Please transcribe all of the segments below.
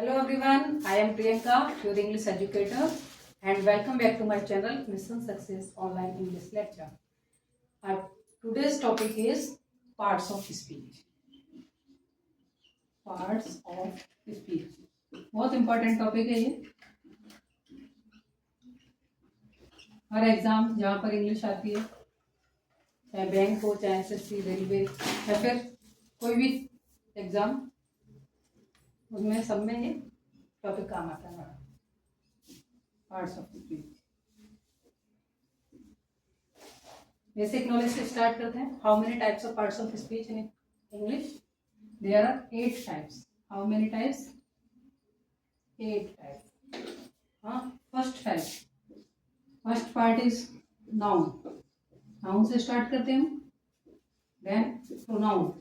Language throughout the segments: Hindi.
Hello everyone, I am Priyanka, your English educator, and welcome back to my channel Mission Success Online English Lecture. Today's topic is parts of speech. Parts of speech. बहुत important topic है ये. हर एग्जाम जहाँ पर इंग्लिश आती है, चाहे बैंक हो, चाहे एसएससी, रेलवे या फिर कोई भी एग्जाम, उसमें सब में ये टॉपिक काम आता है. Parts of speech. Basic knowledge से स्टार्ट करते हैं. How many types of parts of speech in English? There are 8 types. How many types? 8 types. हाँ, first type, first part is noun. Noun से स्टार्ट करते हैं. Then pronoun.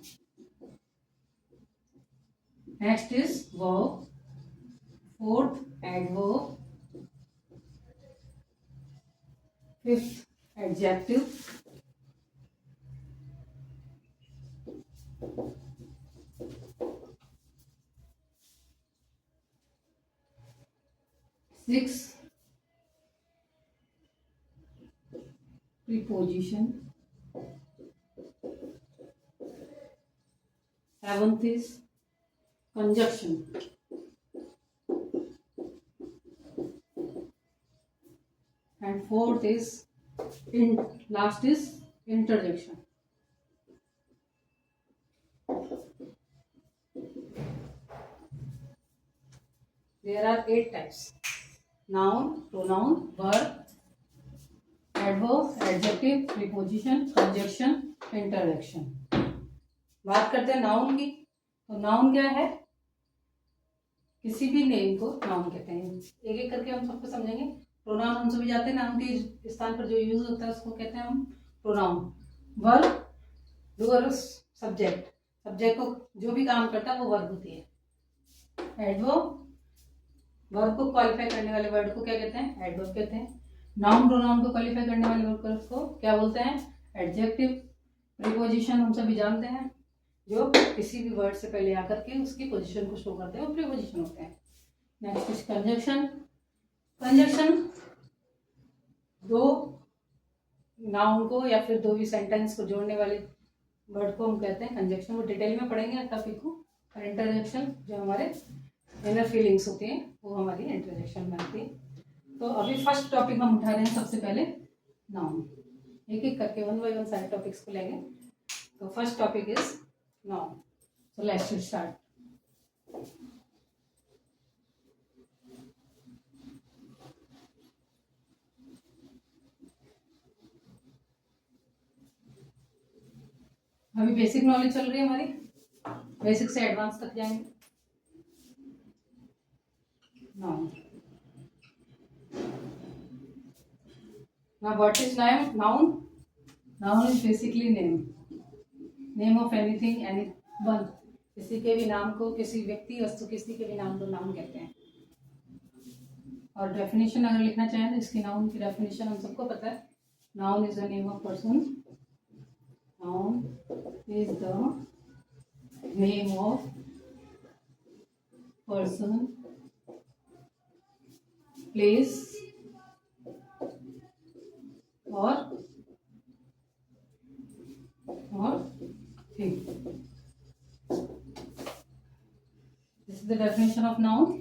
Next is verb. Fourth adverb. Fifth adjective. Six, preposition. Seventh is conjunction. And fourth is last is interjection. There are 8 types. Noun, pronoun, verb, adverb, adjective, preposition, conjunction, interjection. बात करते हैं नाउन की. तो नाउन क्या है? किसी भी नेम को नाउन कहते हैं. एक एक करके हम सबको समझेंगे. प्रोनाउन हम सभी जाते हैं, नाउन के स्थान पर जो यूज होता है उसको कहते हैं हम pronoun. Verb, doer, subject. Subject को जो भी काम करता है वो वर्ब होती है. एडवर्ब, वर्ब को क्वालिफाई करने वाले वर्ड को क्या कहते हैं? एडवर्ब कहते हैं. नाउन प्रोनाउन को क्वालिफाई करने वाले वर्ड को क्या बोलते हैं? एडजेक्टिव. प्रीपोजिशन हम सभी जानते हैं, जो किसी भी वर्ड से पहले आकर के उसकी पोजीशन को शो करते हैं, वो प्रीपोजिशन होते हैं. Next is conjunction. कंजंक्शन दो नाउन को या फिर दो भी सेंटेंस को जोड़ने वाले वर्ड को हम कहते हैं कंजंक्शन. वो डिटेल में पढ़ेंगे टॉपिक को. और इंटरजेक्शन जो हमारे इनर फीलिंग्स होती हैं वो हमारी इंटरजेक्शन बनती है. तो अभी फर्स्ट टॉपिक हम उठा रहे हैं. सबसे पहले नाउन. एक एक करके वन बाय वन सारे टॉपिक्स को लेंगे. तो first topic is noun. So let's start. अभी बेसिक नॉलेज चल रही है हमारी. बेसिक से एडवांस तक जाएंगे. Noun. Now what is noun? Noun is basically name. Name of anything, anyone. किसी के भी नाम को, किसी व्यक्ति, वस्तु, किसी के भी नाम को नाउन कहते हैं. और डेफिनेशन अगर लिखना चाहें तो इसकी नाउन की डेफिनेशन हम सबको पता है. Noun is the name of person. Noun is the name of person, place और thing. This is the definition of noun.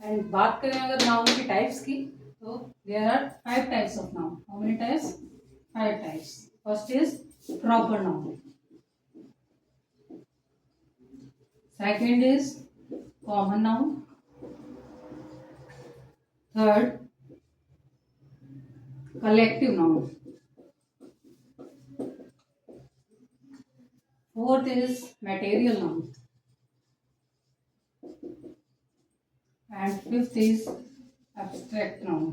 And बात करें अगर नाउन की टाइप्स की, तो there are 5 types of noun. How many types? 5 types. First is proper noun. Second is common noun. Third, collective noun. Fourth is material noun. And fifth is abstract noun.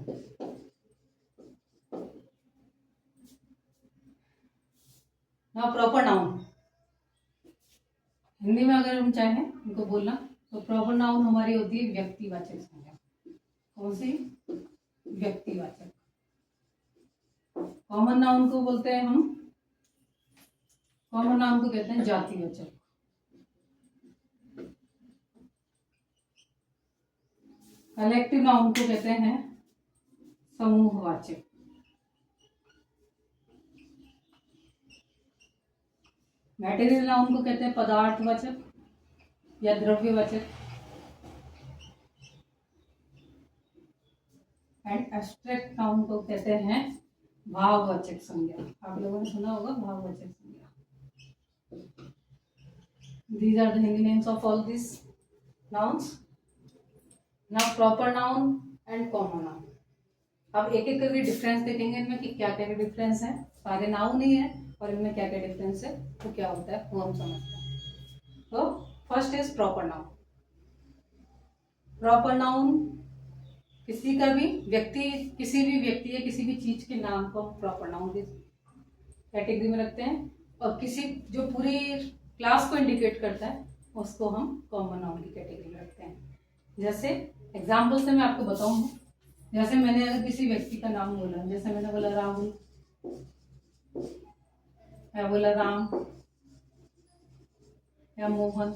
Now proper noun. Hindi में अगर हम चाहें उनको बोलना तो प्रॉपर नाउन हमारी होती है व्यक्तिवाचक संज्ञा. कौन सी? व्यक्तिवाचक. कॉमन नाउन को बोलते हैं हम, कॉमन नाउन को कहते हैं जातिवाचक. कलेक्टिव नाउन को कहते हैं समूहवाचक। मटेरियल नाउन को कहते हैं पदार्थवाचक या द्रव्यवाचक। एंड एब्स्ट्रैक्ट नाउन को कहते हैं भाववाचक संज्ञा। आप लोगों ने सुना होगा भाववाचक संज्ञा। These are the Hindi names of all these nouns. Now proper noun and common noun. अब एक एक करके डिफरेंस देखेंगे इनमें कि क्या क्या डिफरेंस है। सारे नाउन ही है और इनमें क्या क्या डिफरेंस है तो क्या होता है वो हम समझते हैं। तो first is proper noun. Proper noun किसी का भी व्यक्ति, किसी भी व्यक्ति या किसी भी चीज के नाम को हम प्रॉपर नाउन की कैटेगरी में रखते हैं, और किसी जो पूरी क्लास को इंडिकेट करता है उसको हम कॉमन नाउन की कैटेगरी में रखते हैं। जैसे एग्जाम्पल से मैं आपको बताऊंगी, जैसे मैंने अगर किसी व्यक्ति का नाम बोला, जैसे मैंने बोला राहुल, या बोला राम या मोहन,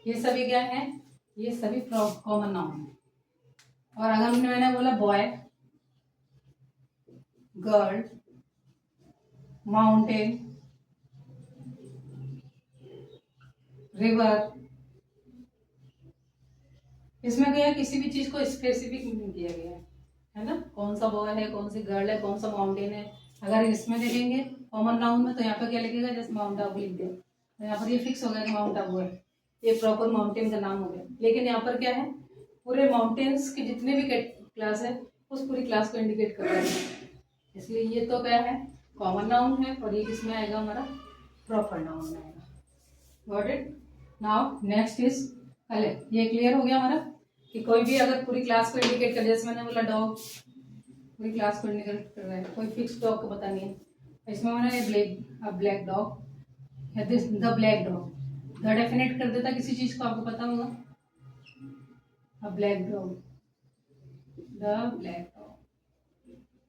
ये सभी क्या है, ये सभी कॉमन नाउन है। और अगर मैंने बोला बॉय, गर्ल, माउंटेन, रिवर, इसमें क्या है किसी भी चीज को स्पेसिफिक नहीं किया गया है ना, कौन सा बॉय है, कौन सी गर्ल है, कौन सा माउंटेन है। अगर इसमें देखेंगे कॉमन नाउन में तो यहाँ पर क्या लिखेगा, जैसे माउंट आबू लिख दिया तो यहाँ पर ये फिक्स हो गया कि माउंट आबू है, ये प्रॉपर माउंटेन का नाम हो गया। लेकिन यहाँ पर क्या है, पूरे माउंटेन्स के जितने भी क्लास है उस पूरी क्लास को इंडिकेट कर रहा है, इसलिए ये तो क्या है कॉमन नाउन है, और ये किसमें आएगा हमारा प्रॉपर नाउन में आएगा। Got it. Now next is collect. ये क्लियर हो गया हमारा कि कोई भी अगर पूरी क्लास को इंडिकेट कर, जैसे मैंने बोला डॉग, पूरी क्लास को इंडिकेट कर रहा है, कोई फिक्स डॉग को पता नहीं है, इसमें मैंने black dog, the black dog, the definite कर देता किसी चीज को, आपको पता होगा, अ black dog, the black dog,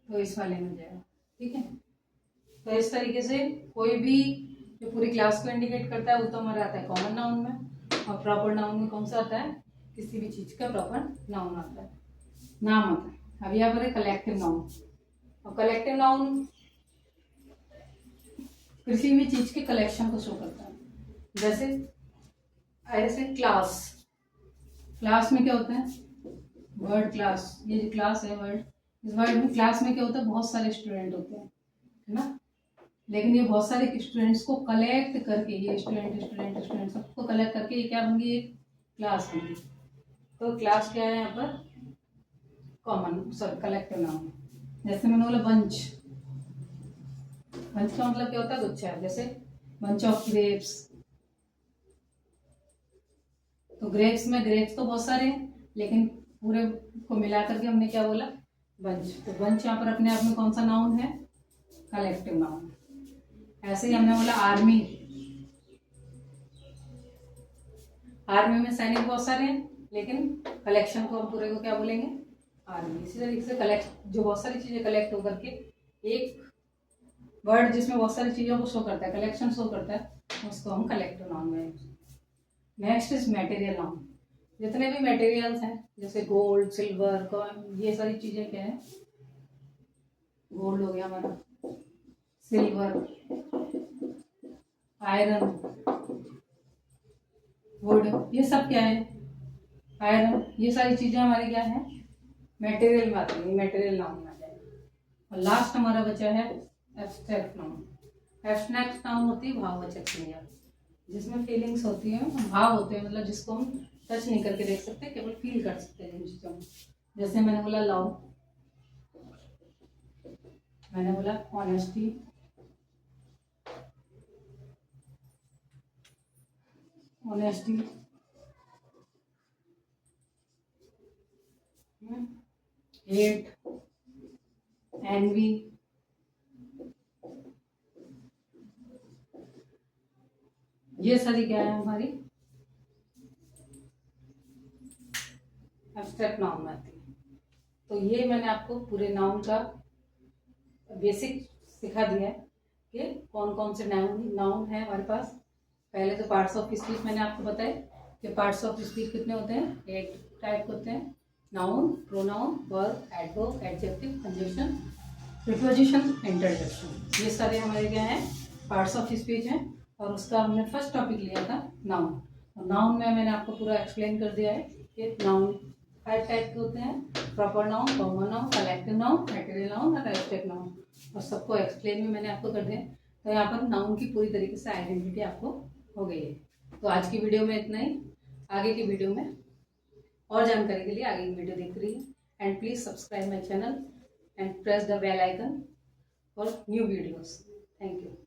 तो इस वाले में जाएगा। ठीक है, तो इस तरीके से कोई भी जो पूरी क्लास को इंडिकेट करता है वो तो हमारा आता है कॉमन नाउन में, और प्रॉपर नाउन में कौन सा आता है, किसी भी चीज का प्रॉपर नाउन आता है, नाम आता है। अब यहाँ पर है कलेक्टिव नाउन, और कलेक्टिव नाउन किसी भी चीज के कलेक्शन को शो करता है। जैसे ऐसे क्लास, क्लास में क्या होता है, वर्ड क्लास, ये जो क्लास है वर्ड, इस वर्ड में क्लास में क्या होता है, बहुत सारे स्टूडेंट होते हैं है ना, लेकिन ये बहुत सारे स्टूडेंट्स को कलेक्ट करके, ये स्टूडेंट सबको कलेक्ट करके ये क्या बन गई, एक क्लास बन गई। तो क्लास क्या है यहाँ पर कॉमन, सॉरी कलेक्टिव नाउन। जैसे मैंने बोला बंच, बंच का मतलब क्या होता है गुच्छा, जैसे बंच ऑफ ग्रेप्स, तो ग्रेप्स में ग्रेप्स तो बहुत सारे हैं लेकिन पूरे को मिला करके हमने क्या बोला बंच, तो बंच यहाँ पर अपने आप में कौन सा नाउन है, कलेक्टिव नाउन। ऐसे ही हमने बोला आर्मी, आर्मी में सैनिक बहुत सारे हैं लेकिन कलेक्शन को हम पूरे को क्या बोलेंगे, आर्मी। इसी तरीके से कलेक्ट, जो बहुत सारी चीजें कलेक्ट होकर के एक वर्ड जिसमें बहुत सारी चीजों को शो करता है, कलेक्शन शो करता है, उसको हम कलेक्टिव नाउन में। Next is material noun. जितने भी मटेरियल्स हैं जैसे गोल्ड, सिल्वर, कॉइन, ये सारी चीजें क्या है, गोल्ड हो गया हमारा, सिल्वर, आयरन, वुड, ये सब क्या है, आयरन, ये सारी चीजें हमारी क्या है मटेरियल में आती है, मटेरियल नाउन में आ जाएगा। और लास्ट हमारा बचा है एब्स्ट्रैक्ट नाउन। एब्स्ट्रैक्ट नाउन होती है भाववाचक संज्ञा, जिसमें फीलिंग्स होती है, भाव होते हैं, मतलब जिसको हम टच नहीं करके देख सकते, केवल फील कर सकते हैं जिन चीजों में। जैसे मैंने बोला लव, मैंने बोला ऑनेस्टी, ऑनेस्टी, हेट, एनवी, ये सारी क्या है हमारी एब्स्ट्रैक्ट नाउन में आती है। तो ये मैंने आपको पूरे नाउन का बेसिक सिखा दिया है कि कौन कौन से नाउन है हमारे पास। पहले तो पार्ट्स ऑफ स्पीच मैंने आपको बताए, के पार्ट्स ऑफ स्पीच कितने होते हैं? 8 टाइप होते हैं। Noun, pronoun, verb, adverb, adjective, conjunction, preposition, interjection. ये सारे हमारे क्या हैं? पार्ट्स ऑफ स्पीच हैं। और उसका हमने फर्स्ट टॉपिक लिया था नाउन। और नाउन में मैंने आपको पूरा एक्सप्लेन कर दिया है कि नाउन 5 टाइप के होते हैं। Proper noun, common noun, collective noun, material noun और एब्स्ट्रैक्ट नाउन। और सबको एक्सप्लेन भी मैंने आपको कर दिया। तो यहाँ पर नाउन की पूरी तरीके से आइडेंटिटी आपको हो गई है। तो आज की वीडियो में इतना ही। आगे की वीडियो में और जानकारी के लिए आगे की वीडियो देखते रहिए। And please subscribe my channel and press the bell icon for new videos. Thank you.